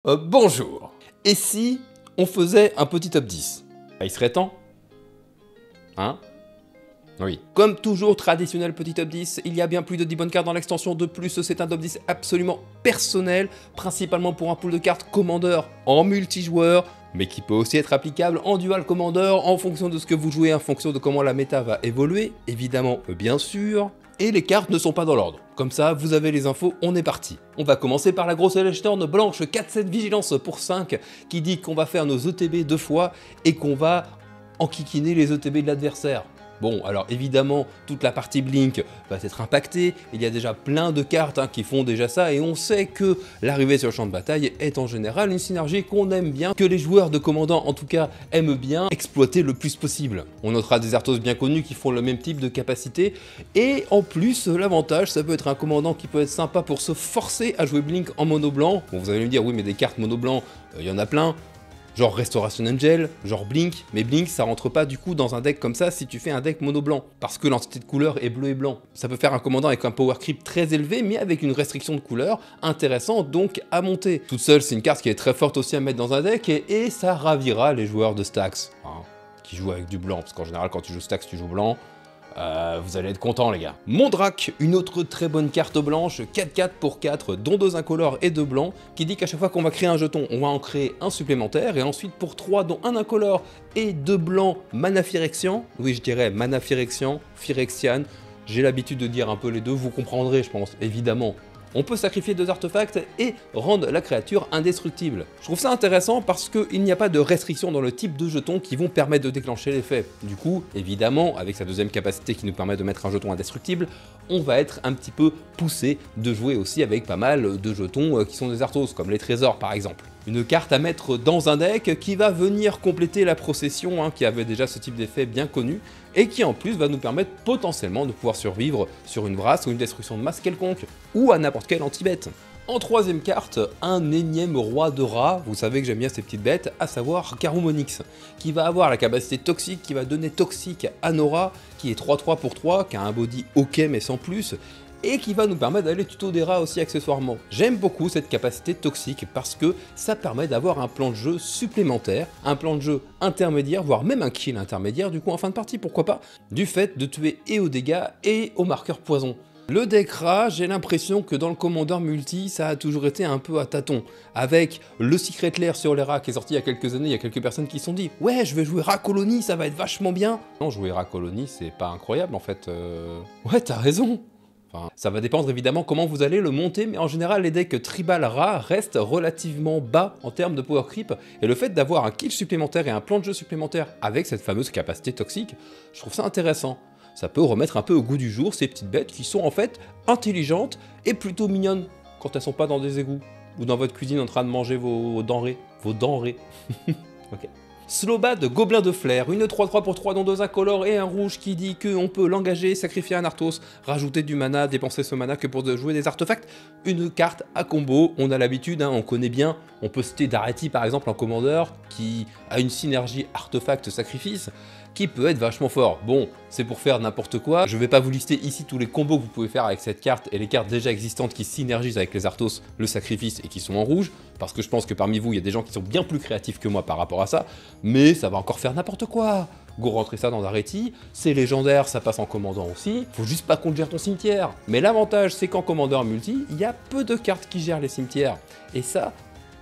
Bonjour. Et si on faisait un petit top 10? Il serait temps. Hein? Oui. Comme toujours, traditionnel petit top 10, il y a bien plus de 10 bonnes cartes dans l'extension. De plus, c'est un top 10 absolument personnel, principalement pour un pool de cartes Commander en multijoueur, mais qui peut aussi être applicable en dual Commander en fonction de ce que vous jouez, en fonction de comment la méta va évoluer, évidemment, bien sûr. Et les cartes ne sont pas dans l'ordre. Comme ça, vous avez les infos, on est parti. On va commencer par la grosse Leshtorn blanche 4-7 vigilance pour 5, qui dit qu'on va faire nos ETB 2 fois et qu'on va enquiquiner les ETB de l'adversaire. Bon, alors évidemment, toute la partie Blink va être impactée, il y a déjà plein de cartes qui font déjà ça, et on sait que l'arrivée sur le champ de bataille est en général une synergie qu'on aime bien, que les joueurs de commandant en tout cas aiment bien exploiter le plus possible. On notera des Arthos bien connus qui font le même type de capacité, et en plus, l'avantage, ça peut être un commandant qui peut être sympa pour se forcer à jouer Blink en mono blanc. Bon, vous allez me dire, oui mais des cartes mono blanc, il y en a plein. Genre Restoration Angel, genre Blink, mais Blink ça rentre pas du coup dans un deck comme ça si tu fais un deck mono blanc, parce que l'entité de couleur est bleu et blanc. Ça peut faire un commandant avec un power creep très élevé, mais avec une restriction de couleur intéressant donc à monter. Toute seule, c'est une carte qui est très forte aussi à mettre dans un deck, et ça ravira les joueurs de Stax, qui jouent avec du blanc, parce qu'en général quand tu joues Stax, tu joues blanc. Vous allez être contents les gars. Mondrak, une autre très bonne carte blanche, 4-4 pour 4, dont 2 incolores et 2 blancs, qui dit qu'à chaque fois qu'on va créer un jeton, on va en créer un supplémentaire, et ensuite pour 3, dont 1 incolore et 2 blancs, mana Phyrexian, oui je dirais mana Phyrexian, Phyrexian, j'ai l'habitude de dire un peu les deux, vous comprendrez je pense, évidemment. On peut sacrifier 2 artefacts et rendre la créature indestructible. Je trouve ça intéressant parce qu'il n'y a pas de restriction dans le type de jetons qui vont permettre de déclencher l'effet. Du coup, évidemment, avec sa deuxième capacité qui nous permet de mettre un jeton indestructible, on va être un petit peu poussé de jouer aussi avec pas mal de jetons qui sont des Arthos, comme les trésors par exemple. Une carte à mettre dans un deck qui va venir compléter la procession, qui avait déjà ce type d'effet bien connu, et qui en plus va nous permettre potentiellement de pouvoir survivre sur une brasse ou une destruction de masse quelconque, ou à n'importe quelle anti-bête. En troisième carte, un énième roi de rats, vous savez que j'aime bien ces petites bêtes, à savoir Carumonix, qui va avoir la capacité toxique, qui va donner toxique à Nora, qui est 3-3 pour 3, qui a un body ok mais sans plus, et qui va nous permettre d'aller tuto des rats aussi accessoirement. J'aime beaucoup cette capacité toxique parce que ça permet d'avoir un plan de jeu supplémentaire, un plan de jeu intermédiaire, voire même un kill intermédiaire du coup en fin de partie, pourquoi pas, du fait de tuer et aux dégâts et aux marqueurs poison. Le deck rat, j'ai l'impression que dans le commandeur multi, ça a toujours été un peu à tâtons. Avec le Secret Lair sur les rats qui est sorti il y a quelques années, il y a quelques personnes qui se sont dit « Ouais, je vais jouer rat colonie, ça va être vachement bien !» Non, jouer rat colonie, c'est pas incroyable en fait. Ouais, t'as raison. Enfin, ça va dépendre évidemment comment vous allez le monter, mais en général les decks tribal rat restent relativement bas en termes de power creep, et le fait d'avoir un kill supplémentaire et un plan de jeu supplémentaire avec cette fameuse capacité toxique, je trouve ça intéressant. Ça peut remettre un peu au goût du jour ces petites bêtes qui sont en fait intelligentes et plutôt mignonnes quand elles sont pas dans des égouts ou dans votre cuisine en train de manger vos denrées. Vos denrées. Ok. Slowbad, Gobelin de Flair, une 3-3 pour 3 dont 2 incolores et un rouge qui dit qu'on peut l'engager, sacrifier un Arthos, rajouter du mana, dépenser ce mana que pour jouer des artefacts. Une carte à combo, on a l'habitude, on connaît bien, on peut citer Dareti par exemple en commandeur, qui a une synergie artefact-sacrifice, qui peut être vachement fort. Bon, c'est pour faire n'importe quoi, je vais pas vous lister ici tous les combos que vous pouvez faire avec cette carte et les cartes déjà existantes qui synergisent avec les Arthos, le sacrifice et qui sont en rouge, parce que je pense que parmi vous, il y a des gens qui sont bien plus créatifs que moi par rapport à ça, mais ça va encore faire n'importe quoi. Go rentrer ça dans Dareti, c'est légendaire, ça passe en commandant aussi, faut juste pas qu'on gère ton cimetière. Mais l'avantage, c'est qu'en commandeur multi, il y a peu de cartes qui gèrent les cimetières, et ça,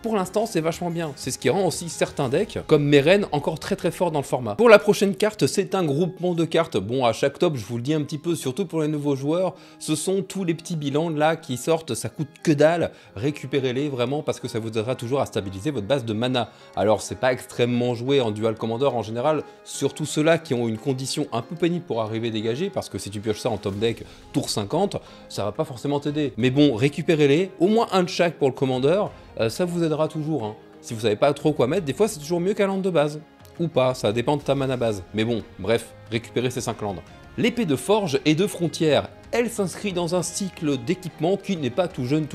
pour l'instant, c'est vachement bien. C'est ce qui rend aussi certains decks, comme Meren, encore très forts dans le format. Pour la prochaine carte, c'est un groupement de cartes. Bon, à chaque top, je vous le dis un petit peu, surtout pour les nouveaux joueurs, ce sont tous les petits bilans là qui sortent, ça coûte que dalle. Récupérez-les vraiment parce que ça vous aidera toujours à stabiliser votre base de mana. Alors, c'est pas extrêmement joué en dual commander en général, surtout ceux-là qui ont une condition un peu pénible pour arriver dégagé, parce que si tu pioches ça en top deck tour 50, ça va pas forcément t'aider. Mais bon, récupérez-les, au moins un de chaque pour le commander. Ça vous aidera toujours. Si vous savez pas trop quoi mettre, des fois c'est toujours mieux qu'un land de base. Ou pas, ça dépend de ta mana base. Mais bon, bref, récupérez ces 5 lands. L'épée de forge et de frontière, elle s'inscrit dans un cycle d'équipement qui n'est pas tout jeune.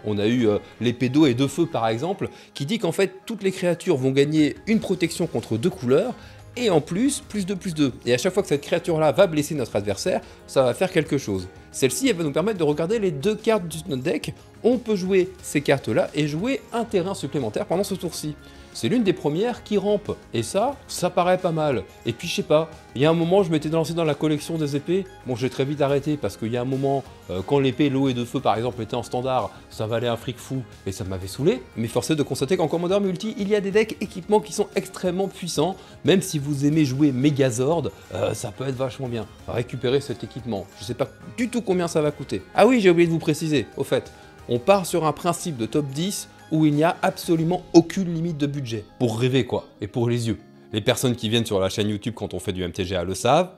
On a eu l'épée d'eau et de feu par exemple, qui dit qu'en fait toutes les créatures vont gagner une protection contre 2 couleurs, et en plus, +2/+2. Et à chaque fois que cette créature-là va blesser notre adversaire, ça va faire quelque chose. Celle-ci, elle va nous permettre de regarder les 2 cartes de notre deck. On peut jouer ces cartes-là et jouer un terrain supplémentaire pendant ce tour-ci. C'est l'une des premières qui rampe, et ça paraît pas mal. Et puis je sais pas, il y a un moment je m'étais lancé dans la collection des épées, bon j'ai très vite arrêté parce qu'il y a un moment, quand l'épée l'eau et de feu par exemple était en standard, ça valait un fric fou et ça m'avait saoulé, mais force est de constater qu'en Commander Multi, il y a des decks équipements qui sont extrêmement puissants, même si vous aimez jouer Megazord, ça peut être vachement bien. Récupérer cet équipement, je sais pas du tout combien ça va coûter. Ah oui, j'ai oublié de vous préciser, au fait, on part sur un principe de top 10, où il n'y a absolument aucune limite de budget. Pour rêver quoi, et pour les yeux. Les personnes qui viennent sur la chaîne YouTube quand on fait du MTGA le savent,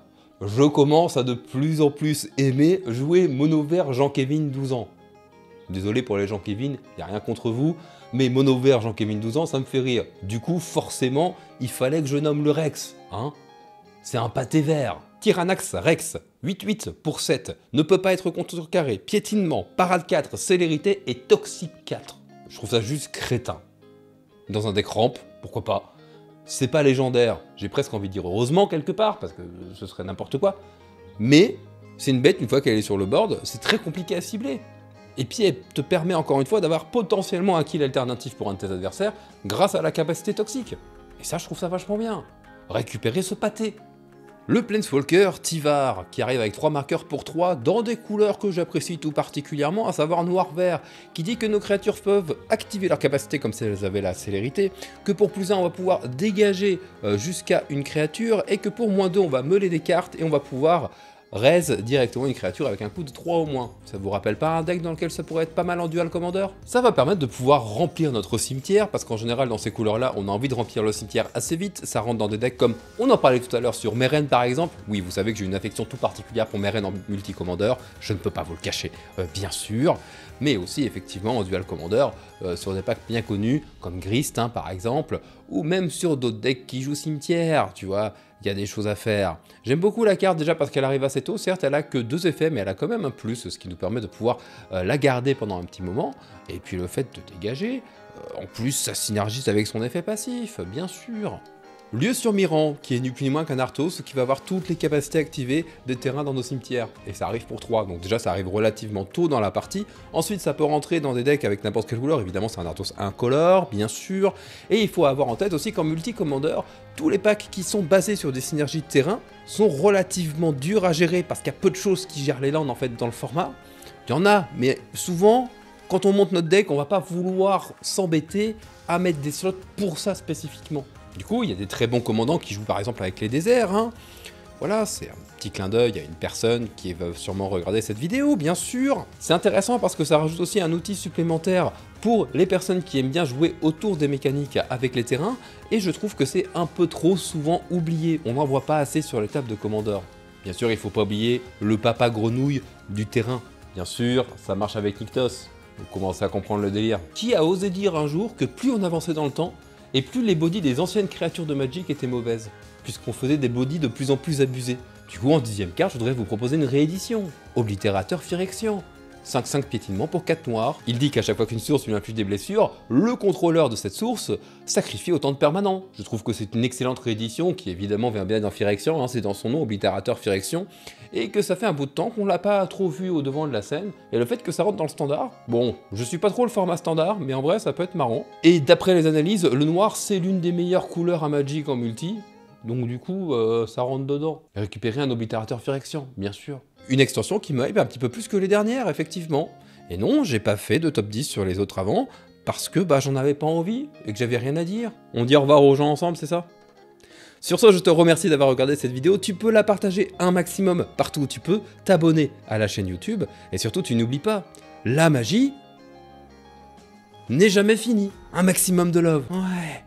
je commence à de plus en plus aimer jouer mono vert Jean-Kévin 12 ans. Désolé pour les Jean-Kévin, il n'y a rien contre vous, mais mono vert Jean-Kévin 12 ans, ça me fait rire. Du coup, forcément, il fallait que je nomme le Rex, hein. C'est un pâté vert. Tyrannax Rex, 8-8 pour 7, ne peut pas être contrecarré, piétinement, parade 4, célérité et toxique 4. Je trouve ça juste crétin. Dans un deck ramp, pourquoi pas. C'est pas légendaire, j'ai presque envie de dire heureusement quelque part, parce que ce serait n'importe quoi. Mais c'est une bête, une fois qu'elle est sur le board, c'est très compliqué à cibler. Et puis elle te permet encore une fois d'avoir potentiellement un kill alternatif pour un de tes adversaires grâce à la capacité toxique. Et ça, je trouve ça vachement bien. Récupérer ce pâté. Le Planeswalker Tyvar, qui arrive avec 3 marqueurs pour 3 dans des couleurs que j'apprécie tout particulièrement, à savoir noir-vert, qui dit que nos créatures peuvent activer leur capacité comme si elles avaient la célérité, que pour plus 1 on va pouvoir dégager jusqu'à une créature, et que pour moins 2 on va meuler des cartes et on va pouvoir raise directement une créature avec un coût de 3 au moins. Ça vous rappelle pas un deck dans lequel ça pourrait être pas mal en dual commander? Ça va permettre de pouvoir remplir notre cimetière, parce qu'en général dans ces couleurs là on a envie de remplir le cimetière assez vite. Ça rentre dans des decks comme on en parlait tout à l'heure sur Meren par exemple. Oui, vous savez que j'ai une affection tout particulière pour Meren en multi-commander, je ne peux pas vous le cacher bien sûr, mais aussi effectivement en dual commander sur des packs bien connus comme Grist hein, par exemple, ou même sur d'autres decks qui jouent cimetière, tu vois. Il y a des choses à faire. J'aime beaucoup la carte déjà parce qu'elle arrive assez tôt, certes elle a que 2 effets mais elle a quand même un plus, ce qui nous permet de pouvoir la garder pendant un petit moment, et puis le fait de dégager, en plus ça synergise avec son effet passif, bien sûr. Lieu sur Miran, qui est ni plus ni moins qu'un Arthos, qui va avoir toutes les capacités activées des terrains dans nos cimetières. Et ça arrive pour 3, donc déjà ça arrive relativement tôt dans la partie. Ensuite ça peut rentrer dans des decks avec n'importe quelle couleur, évidemment c'est un Arthos incolore, bien sûr. Et il faut avoir en tête aussi qu'en multi-commander, tous les packs qui sont basés sur des synergies de terrain sont relativement durs à gérer, parce qu'il y a peu de choses qui gèrent les landes en fait dans le format. Il y en a, mais souvent, quand on monte notre deck, on va pas vouloir s'embêter à mettre des slots pour ça spécifiquement. Du coup, il y a des très bons commandants qui jouent par exemple avec les déserts. Hein. Voilà, c'est un petit clin d'œil à une personne qui va sûrement regarder cette vidéo, bien sûr. C'est intéressant parce que ça rajoute aussi un outil supplémentaire pour les personnes qui aiment bien jouer autour des mécaniques avec les terrains. Et je trouve que c'est un peu trop souvent oublié. On n'en voit pas assez sur les tables de commandeurs. Bien sûr, il ne faut pas oublier le papa grenouille du terrain. Bien sûr, ça marche avec Nykthos. Vous commencez à comprendre le délire. Qui a osé dire un jour que plus on avançait dans le temps, et plus les bodies des anciennes créatures de Magic étaient mauvaises, puisqu'on faisait des bodies de plus en plus abusés. Du coup, en 10ème carte, je voudrais vous proposer une réédition. Oblitérateur Phyrexian. 5-5 piétinement pour 4 noirs. Il dit qu'à chaque fois qu'une source lui inflige des blessures, le contrôleur de cette source sacrifie autant de permanents. Je trouve que c'est une excellente réédition qui évidemment vient bien dans Phyrexian, hein, c'est dans son nom, Oblitérateur Phyrexian, et que ça fait un bout de temps qu'on l'a pas trop vu au devant de la scène, et le fait que ça rentre dans le standard, bon, je suis pas trop le format standard, mais en vrai ça peut être marrant. Et d'après les analyses, le noir c'est l'une des meilleures couleurs à Magic en multi, donc du coup ça rentre dedans. Récupérer un Oblitérateur Phyrexian, bien sûr. Une extension qui me hype un petit peu plus que les dernières, effectivement. Et non, j'ai pas fait de top 10 sur les autres avant, parce que bah, j'en avais pas envie, et que j'avais rien à dire. On dit au revoir aux gens ensemble, c'est ça? Sur ce, je te remercie d'avoir regardé cette vidéo, tu peux la partager un maximum partout où tu peux, t'abonner à la chaîne YouTube, et surtout tu n'oublies pas, la magie n'est jamais finie. Un maximum de love. Ouais.